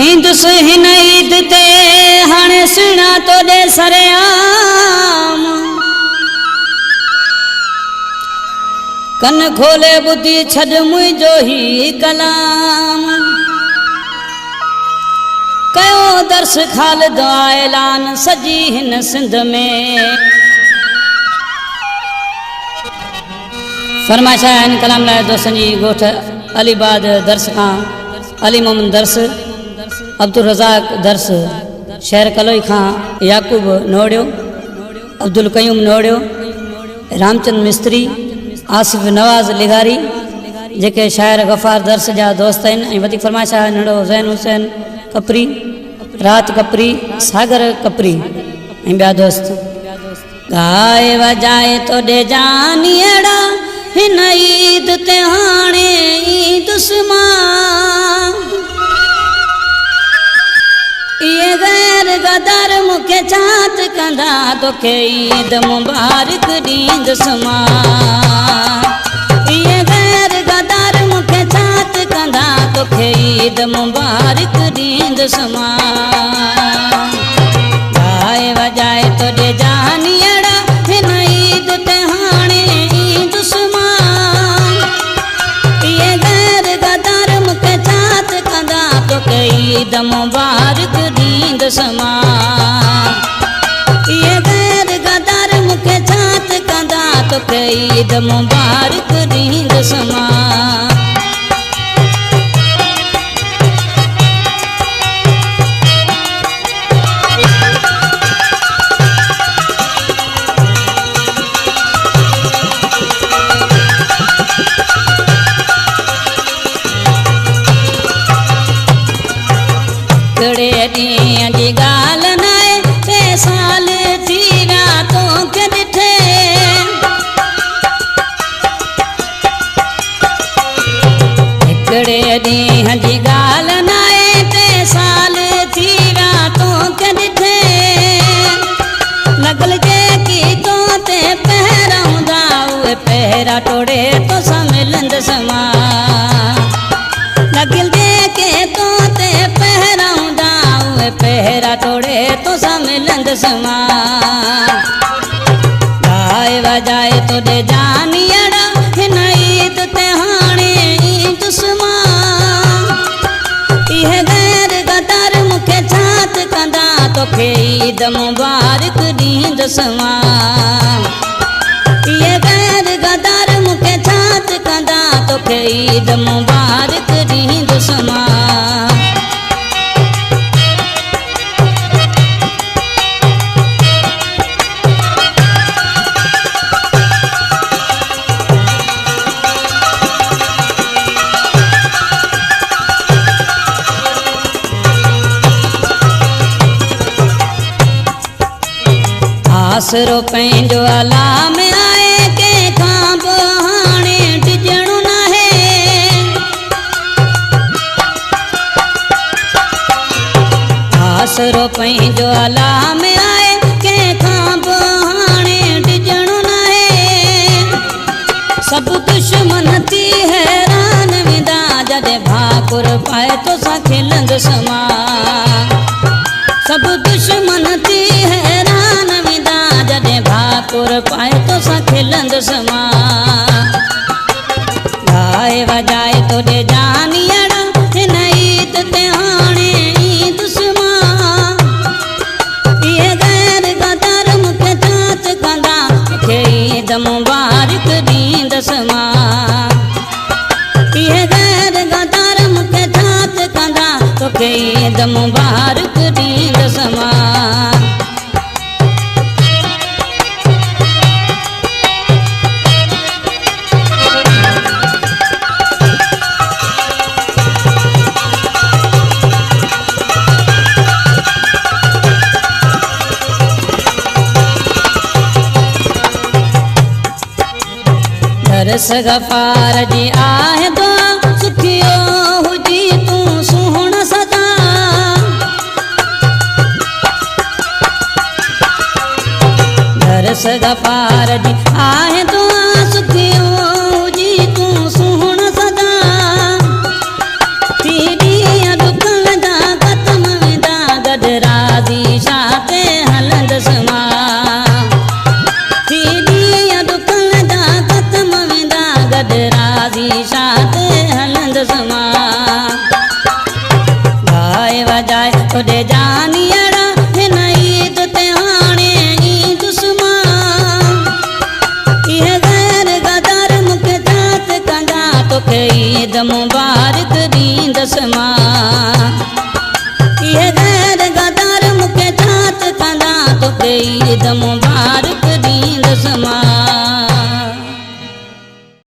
ईंदुसि हिन ईद ते हाणे सुहिणा तो ॾे सरेआम कन खोले ॿुधी छॾ मुंहिंजो ही कलाम कयो दर्श ख़ालिद ऐलान सजी हिन सिंध में फरमाइशा आहिनि कलाम लाइ दोस्तनि जी ॻोठ अलीबाद दर्स खां अली मोहम्मद दर्स अब्दुल रज़ाक दर्स शहर कलोई खां याकूब नोड़ियो अब्दुल कयूम नोड़ियो रामचंद मिस्त्री आसिफ नवाज़ लिगारी जेके शायर गफ़ार दर्स जा दोस्त आहिनि ऐं वधीक फरमाइशा नंढो ज़ैन हुसैन कपरी रात कपरी सागर कपरी ऐं ॿिया दोस्त गाए वजाए तो ॾे जानियड़ा हिन ईद ते हाणे ईदुस्मान ये गैर गदर मुखे चात कंदा तोखे ईद मुबारक ॾींदुस्मान ये गैर गदर मुखे चात कंदा तोखे ईद मुबारक ॾींदुस्मान गाए वजाए तो ॾे जानियड़ा हिन ईद ते हाणे ईदुस्मान ये गैर गदर मुखे चात कंदा तोखे ईद मुबारक ॾींदुस्मान ये गैर गदर मुखे चात कंदा तोखे ईद मुबारक ॾींदुस्मान कड़े ॾींहं जी ॻाल्हि न आहे 6 साल थी विया तोखे ॾिठे हिकिड़े ॾींहं जी ॻाल्हि न आहे 3 साल थी विया तोखे ॾिठे लॻल जेकी तो ते पहिरां हूंदा उहे पहिरां टोड़े तोसां मिलंदसि मां लॻल जेके तो ते पहिरां हूंदा उहे पहिरां टोड़े तोसां मिलंदसि मां गाए वजाए तो ॾे जानियड़ा हिन ईद ते हाणे ईदुस्मान इहे गैर गदर मुखे चात कंदा तोखे ईद मुबारक ॾींदुसि मां इहे गैर गदर मुखे चात कंदा तोखे ईद मुबारक ॾींदुसि मां आसरो पंहिंजो अला में आहे कंहिंखां बि हाणे डिॼणो नाहे आसरो पंहिंजो अला में आहे कंहिंखां बि हाणे डिॼणो नाहे सभु दुश्मन थी हैरान वेंदा जॾहिं भाकुर पाए तोसां खिलंदुसि मां सभु दुश्मन थी हैरान वेंदा जॾहिं भाकुर पाए तोसां खिलंदुसि मां गाए वजाए तो ॾे जानियड़ा हिन ईद ते हाणे ईदुस्मान इहे गैर गदर मुखे चात कंदा तोखे ईद मुबारक ॾींदुसि मां इहे गैर गदर मुखे चात कंदा तोखे ईद मुबारक ॾींदुसि मां दर्स गफ़ार जी आहे दुआ सुखियो हुजी तूं सुहिणो सदा दर्स गफ़ार जी आहे दुआ सुखियो हुजी तूं सुहिणो सदा थी ॾींहं ॾुकण जा ईद मुबारक ॾींदसि मां। इहे गैर गदार मूंखे जात कंदा तोखे ईद मुबारक ॾींदसि मां।